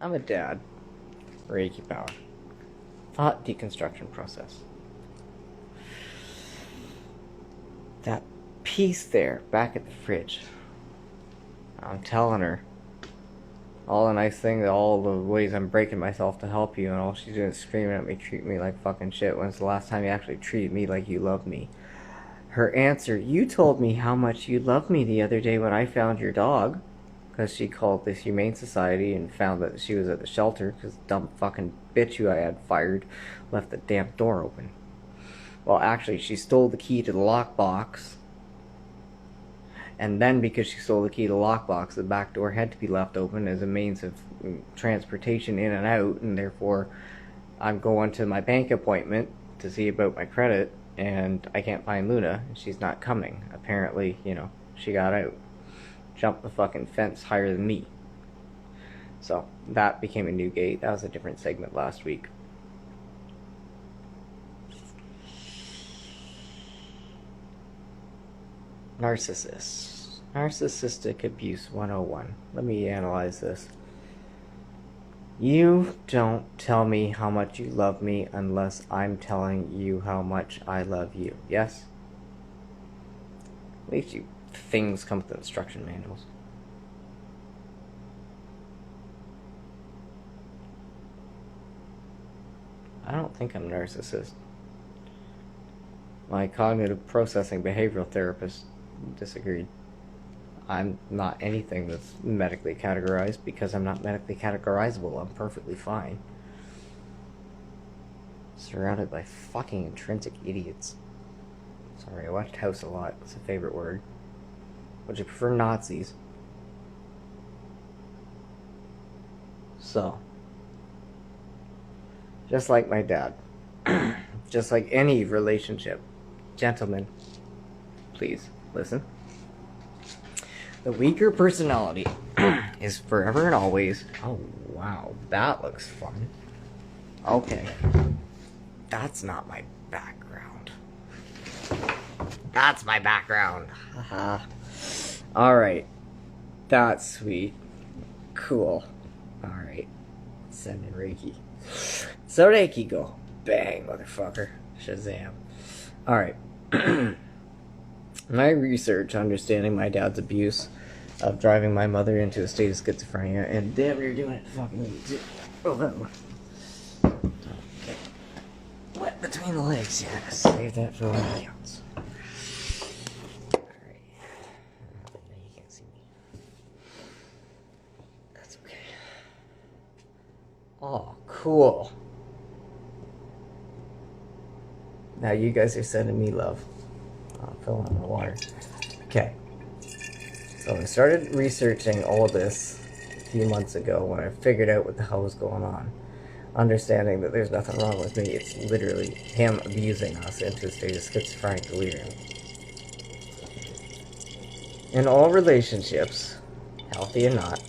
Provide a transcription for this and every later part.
I'm a dad. Reiki power. Thought deconstruction process. That piece there, back at the fridge. I'm telling her all the nice things, all the ways I'm breaking myself to help you, and all she's doing is screaming at me, treat me like fucking shit. When's the last time you actually treated me like you loved me? Her answer, you told me how much you loved me the other day when I found your dog. Because she called this Humane Society and found that she was at the shelter because the dumb fucking bitch who I had fired left the damn door open. Well, actually, she stole the key to the lockbox. And then because she stole the key to the lockbox, the back door had to be left open as a means of transportation in and out. And therefore, I'm going to my bank appointment to see about my credit. And I can't find Luna. And she's not coming. Apparently, she got out. Jumped the fucking fence higher than me. So that became a new gate. That was a different segment last week. Narcissistic abuse 101. Let me analyze this. You don't tell me how much you love me unless I'm telling you how much I love you. Yes? At least things come with instruction manuals. I don't think I'm a narcissist. My cognitive processing behavioral therapist disagreed. I'm not anything that's medically categorized because I'm not medically categorizable. I'm perfectly fine. Surrounded by fucking intrinsic idiots. Sorry, I watched House a lot. It's a favorite word. Would you prefer Nazis? So, just like my dad, just like any relationship, gentlemen, please listen. The weaker personality is forever and always. Oh, wow, that looks fun. Okay, that's not my background. That's my background. Haha. Alright. That's sweet. Cool. Alright. Send in Reiki. So Reiki go. Bang, motherfucker. Shazam. Alright. My research understanding my dad's abuse of driving my mother into a state of schizophrenia, and damn, you're doing it fucking. Oh, no. Okay. Wet between the legs, yeah. Save that for when it counts. Oh, cool. Now you guys are sending me love. I'll fill in the water. Okay. So I started researching all this a few months ago when I figured out what the hell was going on. Understanding that there's nothing wrong with me. It's literally him abusing us into a state of schizophrenic delirium. In all relationships, healthy or not,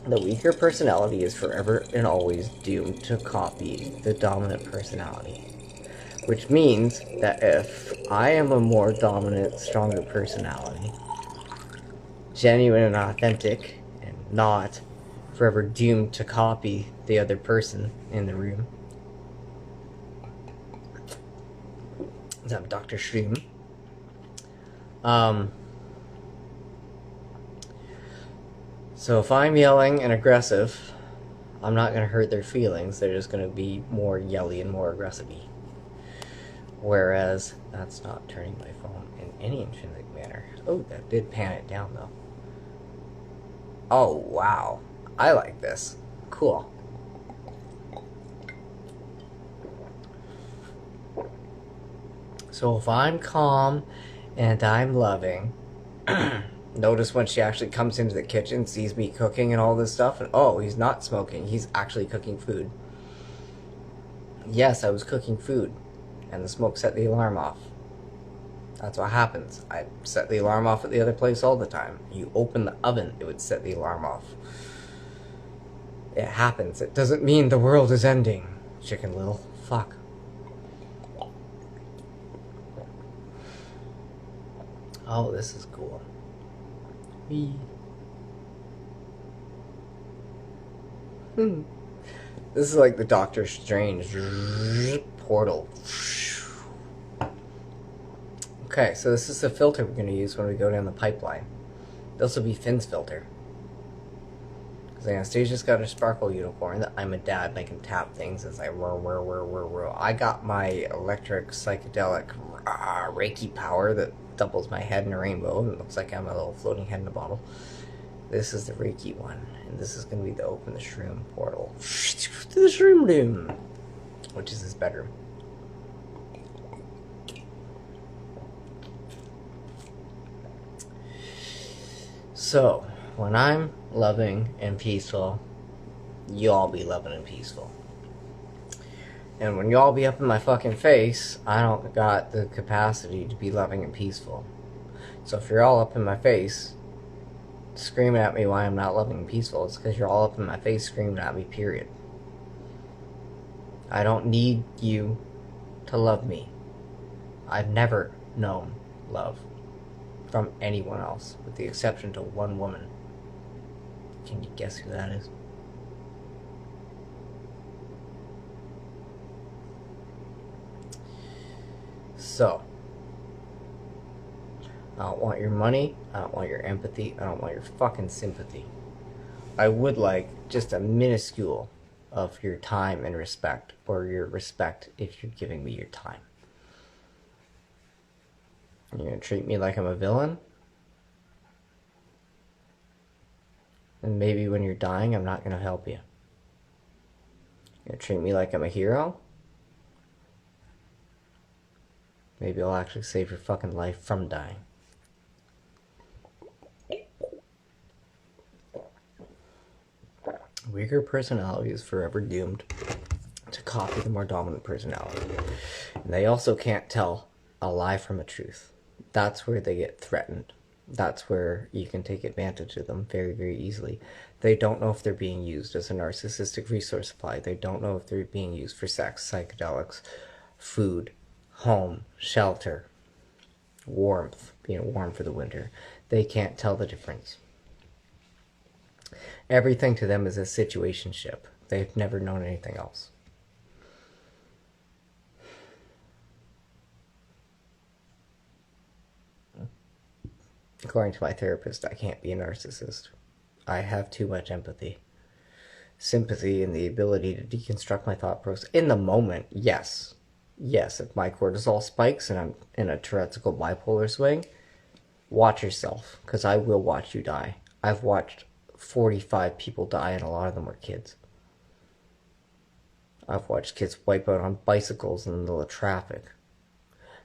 the weaker personality is forever and always doomed to copy the dominant personality. Which means that if I am a more dominant, stronger personality, genuine and authentic, and not forever doomed to copy the other person in the room, I'm Dr. Shroom. So if I'm yelling and aggressive, I'm not going to hurt their feelings. They're just going to be more yelly and more aggressive-y. Whereas, that's not turning my phone in any intrinsic manner. Oh, that did pan it down, though. Oh, wow. I like this. Cool. So if I'm calm and I'm loving... Notice when she actually comes into the kitchen, sees me cooking and all this stuff, and oh, he's not smoking, he's actually cooking food. Yes, I was cooking food, and the smoke set the alarm off. That's what happens. I set the alarm off at the other place all the time. You open the oven, it would set the alarm off. It happens. It doesn't mean the world is ending, Chicken Little. Fuck. Oh, this is cool. This is like the Doctor Strange portal. Okay, so this is the filter we're going to use when we go down the pipeline. This will be Finn's filter. Because Anastasia's got a sparkle unicorn. I'm a dad and I can tap things as I whir. I got my electric psychedelic Reiki power that doubles my head in a rainbow and it looks like I'm a little floating head in a bottle. This is the Reiki one, and this is going to be the open the shroom portal to the shroom room, which is his bedroom. So, when I'm loving and peaceful, y'all be loving and peaceful. And when y'all be up in my fucking face, I don't got the capacity to be loving and peaceful. So if you're all up in my face, screaming at me why I'm not loving and peaceful, it's because you're all up in my face screaming at me, period. I don't need you to love me. I've never known love from anyone else, with the exception to one woman. Can you guess who that is? So, I don't want your money, I don't want your empathy, I don't want your fucking sympathy. I would like just a minuscule of your time and respect, or your respect if you're giving me your time. You're gonna treat me like I'm a villain? And maybe when you're dying, I'm not gonna help you. You're gonna treat me like I'm a hero? Maybe I'll actually save your fucking life from dying. Weaker personality is forever doomed to copy the more dominant personality. And they also can't tell a lie from a truth. That's where they get threatened. That's where you can take advantage of them very, very easily. They don't know if they're being used as a narcissistic resource supply. They don't know if they're being used for sex, psychedelics, food, home, shelter, warmth, being warm for the winter. They can't tell the difference. Everything to them is a situationship. They've never known anything else. According to my therapist, I can't be a narcissist. I have too much empathy. Sympathy and the ability to deconstruct my thought process. In the moment, yes. Yes, if my cortisol spikes and I'm in a Tourette'scal bipolar swing, watch yourself, because I will watch you die. I've watched 45 people die, and a lot of them were kids. I've watched kids wipe out on bicycles in the middle of traffic.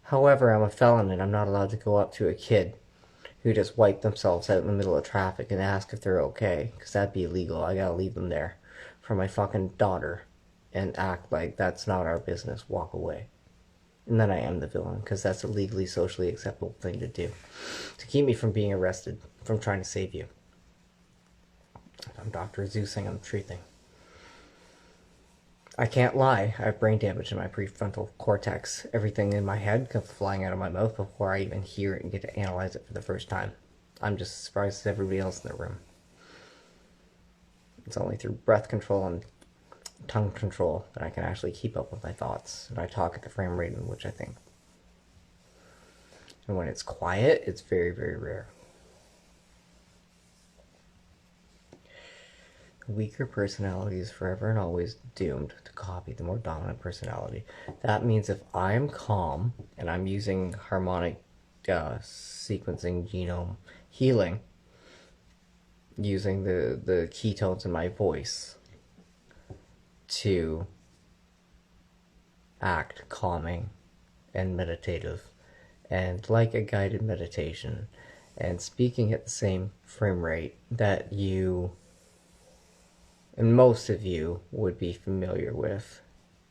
However, I'm a felon, and I'm not allowed to go up to a kid who just wiped themselves out in the middle of traffic and ask if they're okay, because that'd be illegal. I gotta leave them there for my fucking daughter and act like that's not our business. Walk away. And then I am the villain, because that's a legally, socially acceptable thing to do. To keep me from being arrested, from trying to save you. I'm Dr. Zeusing, I'm treating. I can't lie. I have brain damage in my prefrontal cortex. Everything in my head comes flying out of my mouth before I even hear it and get to analyze it for the first time. I'm just as surprised as everybody else in the room. It's only through breath control and tongue control that I can actually keep up with my thoughts. And I talk at the frame rate in which I think. And when it's quiet, it's very, very rare. Weaker personality is forever and always doomed to copy the more dominant personality. That means if I'm calm and I'm using harmonic sequencing genome healing, using the ketones in my voice to act calming and meditative and like a guided meditation and speaking at the same frame rate that you and most of you would be familiar with,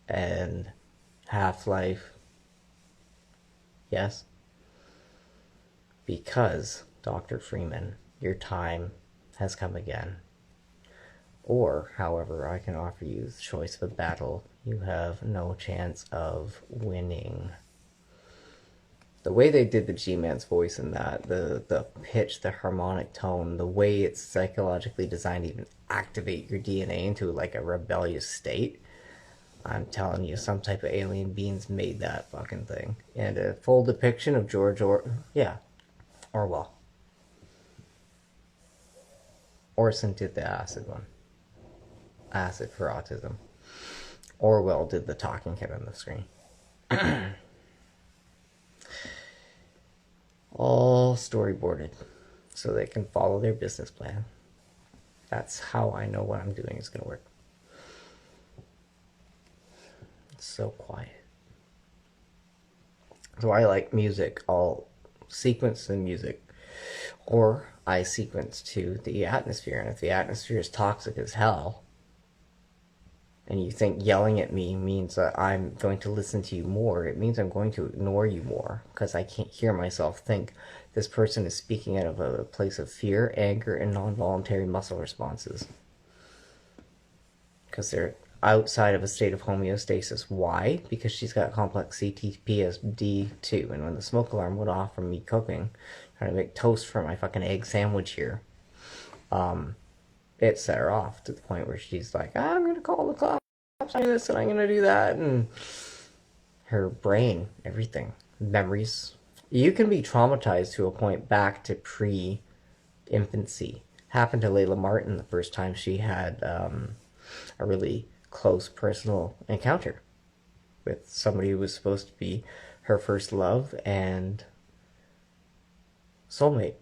and Half-Life, yes? Because, Dr. Freeman, your time has come again. Or, however, I can offer you the choice of a battle you have no chance of winning. The way they did the G-Man's voice in that, the pitch, the harmonic tone, the way it's psychologically designed to even activate your DNA into like a rebellious state. I'm telling you, some type of alien beings made that fucking thing. And a full depiction of Orwell. Orson did the acid one. Acid for autism. Orwell did the talking head on the screen. All storyboarded so they can follow their business plan. That's how I know what I'm doing is going to work. It's so quiet. So I like music, all sequence in music, or I sequence to the atmosphere. And if the atmosphere is toxic as hell, and you think yelling at me means that I'm going to listen to you more, it means I'm going to ignore you more because I can't hear myself think. This person is speaking out of a place of fear, anger, and non-voluntary muscle responses. Because they're outside of a state of homeostasis. Why? Because she's got complex CTPSD2, and when the smoke alarm went off from me cooking, trying to make toast for my fucking egg sandwich here, it set her off to the point where she's like, I'm going to call the cops, I'm do this, and I'm going to do that. And her brain, everything, memories. You can be traumatized to a point back to pre-infancy. Happened to Layla Martin the first time she had a really close personal encounter with somebody who was supposed to be her first love and soulmate.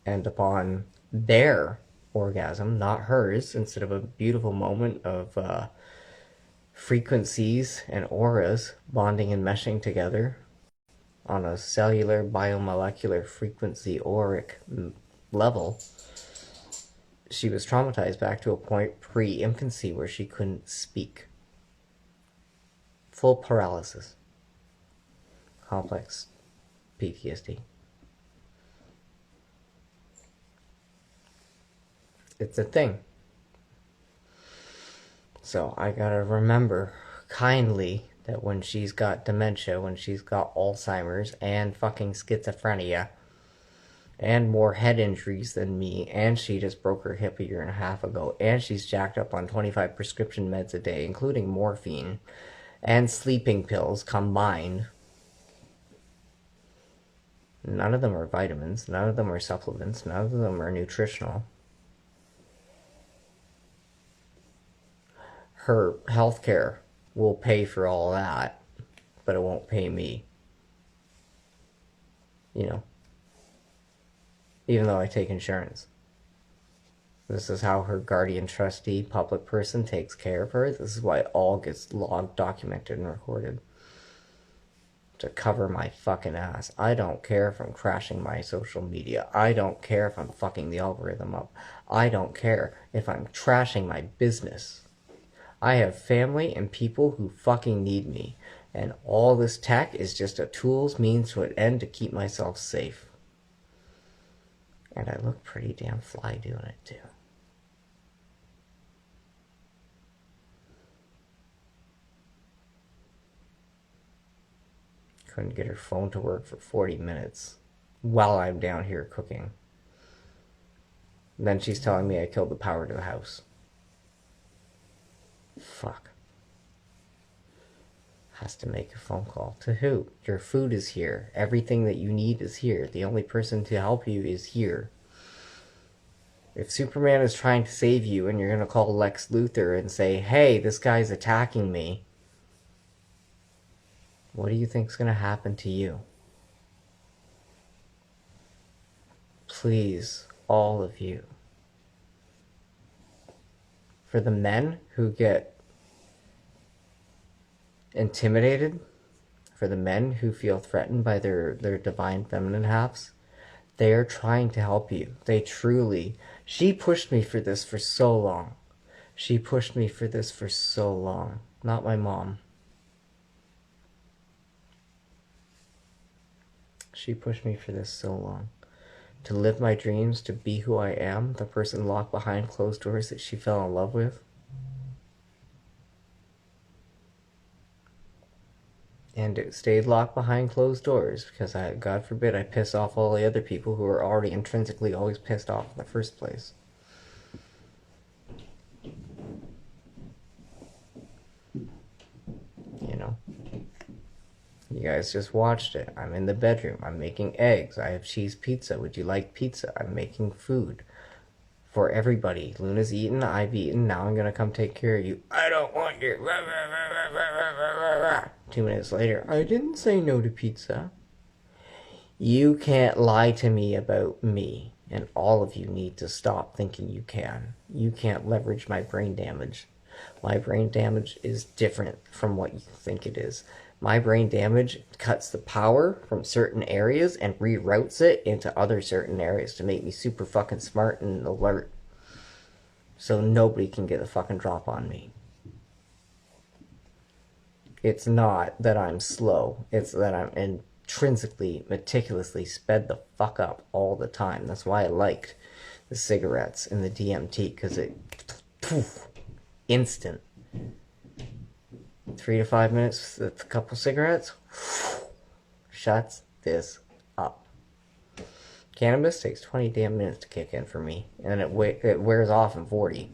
And upon their orgasm, not hers, instead of a beautiful moment of frequencies and auras bonding and meshing together on a cellular biomolecular frequency auric level, she was traumatized back to a point pre-infancy where she couldn't speak. Full paralysis. Complex PTSD. It's a thing. So I gotta remember kindly that when she's got dementia, when she's got Alzheimer's and fucking schizophrenia and more head injuries than me, and she just broke her hip 1.5 years ago, and she's jacked up on 25 prescription meds a day, including morphine and sleeping pills combined. None of them are vitamins, none of them are supplements, none of them are nutritional. Her healthcare will pay for all that, but it won't pay me. You know, even though I take insurance. This is how her guardian trustee public person takes care of her. This is why it all gets logged, documented, and recorded. To cover my fucking ass. I don't care if I'm crashing my social media. I don't care if I'm fucking the algorithm up. I don't care if I'm trashing my business. I have family and people who fucking need me. And all this tech is just a tool's means to an end to keep myself safe. And I look pretty damn fly doing it too. Couldn't get her phone to work for 40 minutes while I'm down here cooking. And then she's telling me I killed the power to the house. Fuck. Has to make a phone call. To who? Your food is here. Everything that you need is here. The only person to help you is here. If Superman is trying to save you and you're going to call Lex Luthor and say, hey, this guy's attacking me, what do you think's going to happen to you? Please, all of you. For the men who get intimidated, for the men who feel threatened by their divine feminine halves, they are trying to help you. They truly... She pushed me for this for so long. She pushed me for this for so long. Not my mom. She pushed me for this so long. To live my dreams, to be who I am, the person locked behind closed doors that she fell in love with. And it stayed locked behind closed doors because God forbid, I piss off all the other people who are already intrinsically always pissed off in the first place. You know? You guys just watched it. I'm in the bedroom. I'm making eggs. I have cheese pizza. Would you like pizza? I'm making food for everybody. Luna's eaten. I've eaten. Now I'm gonna come take care of you. I don't want your... 2 minutes later, I didn't say no to pizza. You can't lie to me about me. And all of you need to stop thinking you can. You can't leverage my brain damage. My brain damage is different from what you think it is. My brain damage cuts the power from certain areas and reroutes it into other certain areas to make me super fucking smart and alert. So nobody can get a fucking drop on me. It's not that I'm slow. It's that I'm intrinsically, meticulously sped the fuck up all the time. That's why I liked the cigarettes and the DMT, because it... Poof, instant. 3 to 5 minutes with a couple cigarettes, shuts this up. Cannabis takes 20 damn minutes to kick in for me, and it wears off in 40.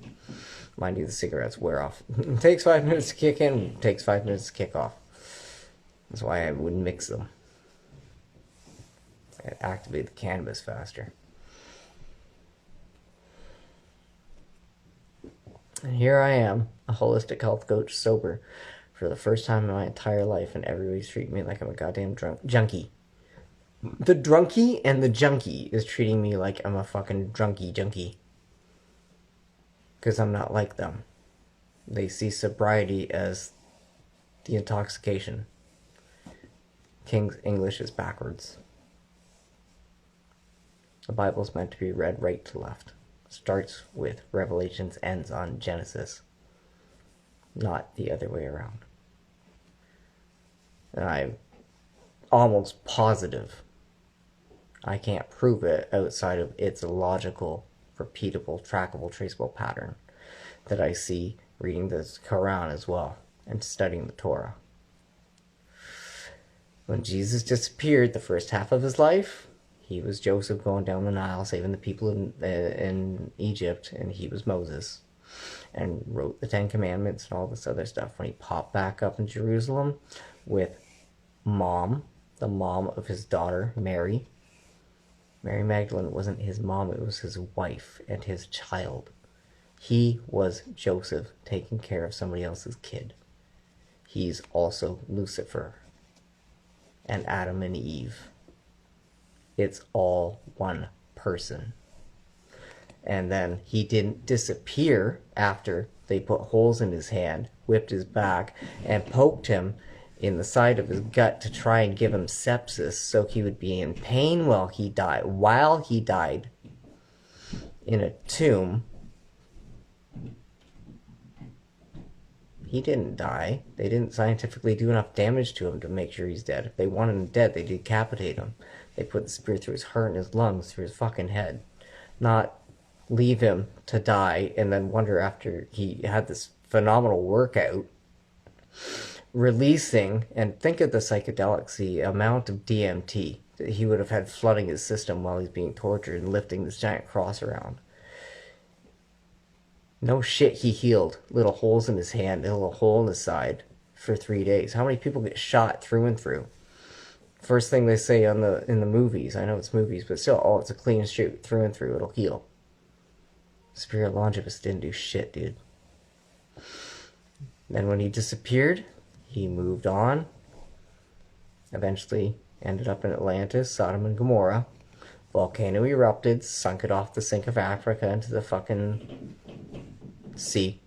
Mind you, the cigarettes wear off. It takes 5 minutes to kick in, it takes 5 minutes to kick off. That's why I would mix them. I'd activate the cannabis faster. And here I am, a holistic health coach, sober, for the first time in my entire life, and everybody's treating me like I'm a goddamn junkie. The drunkie and the junkie is treating me like I'm a fucking junkie. Because I'm not like them. They see sobriety as the intoxication. King's English is backwards. The Bible's meant to be read right to left. Starts with Revelations, ends on Genesis. Not the other way around. And I'm almost positive I can't prove it outside of its logical, repeatable, trackable, traceable pattern that I see reading the Quran as well and studying the Torah. When Jesus disappeared the first half of his life, he was Joseph going down the Nile saving the people in Egypt, and he was Moses and wrote the Ten Commandments and all this other stuff. When he popped back up in Jerusalem with Mom, the mom of his daughter, Mary Magdalene wasn't his mom, it was his wife and his child. He was Joseph taking care of somebody else's kid. He's also Lucifer and Adam and Eve. It's all one person. And then he didn't disappear after they put holes in his hand, whipped his back, and poked him in the side of his gut to try and give him sepsis so he would be in pain while he died in a tomb. He didn't die. They didn't scientifically do enough damage to him to make sure he's dead. If they wanted him dead, they decapitate him. They put the spear through his heart and his lungs, through his fucking head. Not leave him to die and then wonder after he had this phenomenal workout, releasing, and think of the psychedelics, the amount of DMT that he would have had flooding his system while he's being tortured and lifting this giant cross around. No shit, he healed. Little holes in his hand, a little hole in his side for 3 days. How many people get shot through and through? First thing they say in the movies, I know it's movies, but still, oh, it's a clean shoot through and through, it'll heal. Spirit Longibus didn't do shit, dude. Then when he disappeared, he moved on. Eventually ended up in Atlantis, Sodom and Gomorrah. Volcano erupted, sunk it off the sink of Africa into the fucking sea.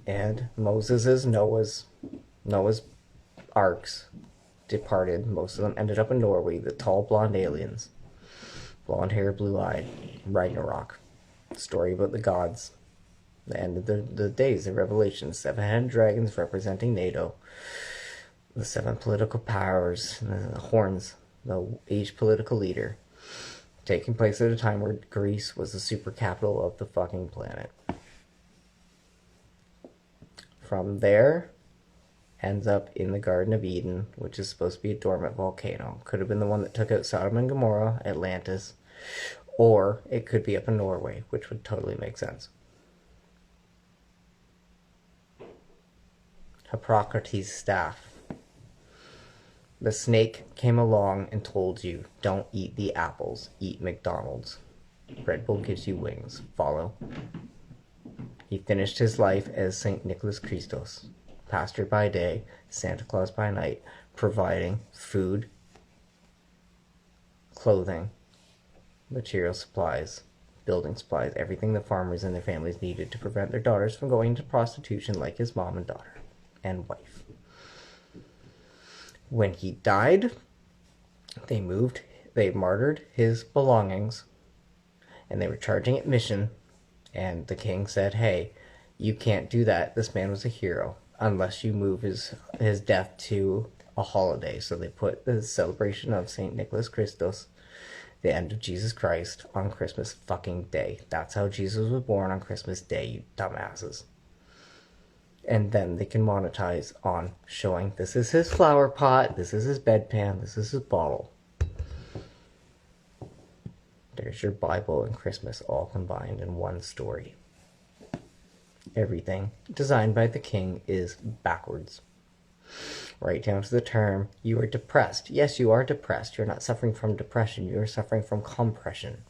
And Noah's arks departed. Most of them ended up in Norway, the tall blonde aliens. Blonde hair, blue-eyed. Ragnarok. Story about the gods. The end of the days of Revelation. 7-headed dragons representing NATO. The 7 political powers. The horns. The each political leader. Taking place at a time where Greece was the super capital of the fucking planet. From there, ends up in the Garden of Eden, which is supposed to be a dormant volcano. Could have been the one that took out Sodom and Gomorrah, Atlantis, or it could be up in Norway, which would totally make sense. Hippocrates' staff. The snake came along and told you, don't eat the apples, eat McDonald's. Red Bull gives you wings. Follow. He finished his life as St. Nicholas Christos, pastor by day, Santa Claus by night, providing food, clothing, material supplies, building supplies, everything the farmers and their families needed to prevent their daughters from going into prostitution like his mom and daughter and wife. When he died, they martyred his belongings, and they were charging admission, and the king said, hey, you can't do that. This man was a hero, unless you move his death to a holiday. So they put the celebration of St. Nicholas Christos, the end of Jesus Christ, on Christmas fucking Day. That's how Jesus was born, on Christmas Day, you dumbasses. And then they can monetize on showing this is his flower pot, this is his bedpan, this is his bottle. There's your Bible and Christmas all combined in one story. Everything designed by the king is backwards. Right down to the term, you are depressed. Yes, you are depressed. You're not suffering from depression. You're suffering from compression.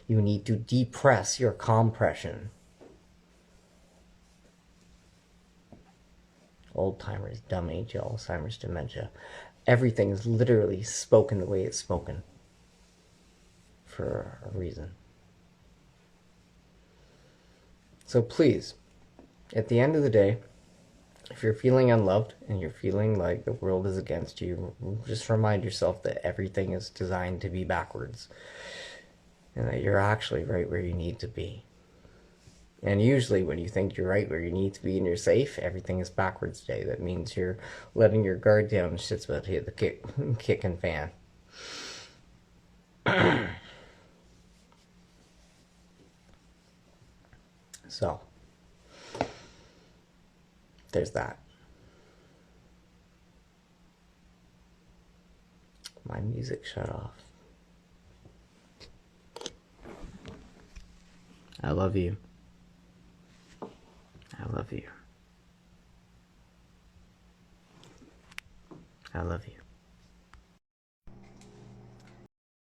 You need to depress your compression. Old-timers, dumb age, Alzheimer's, dementia. Everything is literally spoken the way it's spoken. For a reason. So please, at the end of the day, if you're feeling unloved and you're feeling like the world is against you, just remind yourself that everything is designed to be backwards. And that you're actually right where you need to be. And usually when you think you're right where you need to be and you're safe, everything is backwards today. That means you're letting your guard down and shit's about to hit the kick and fan. So, there's that. My music shut off. I love you. I love you. I love you.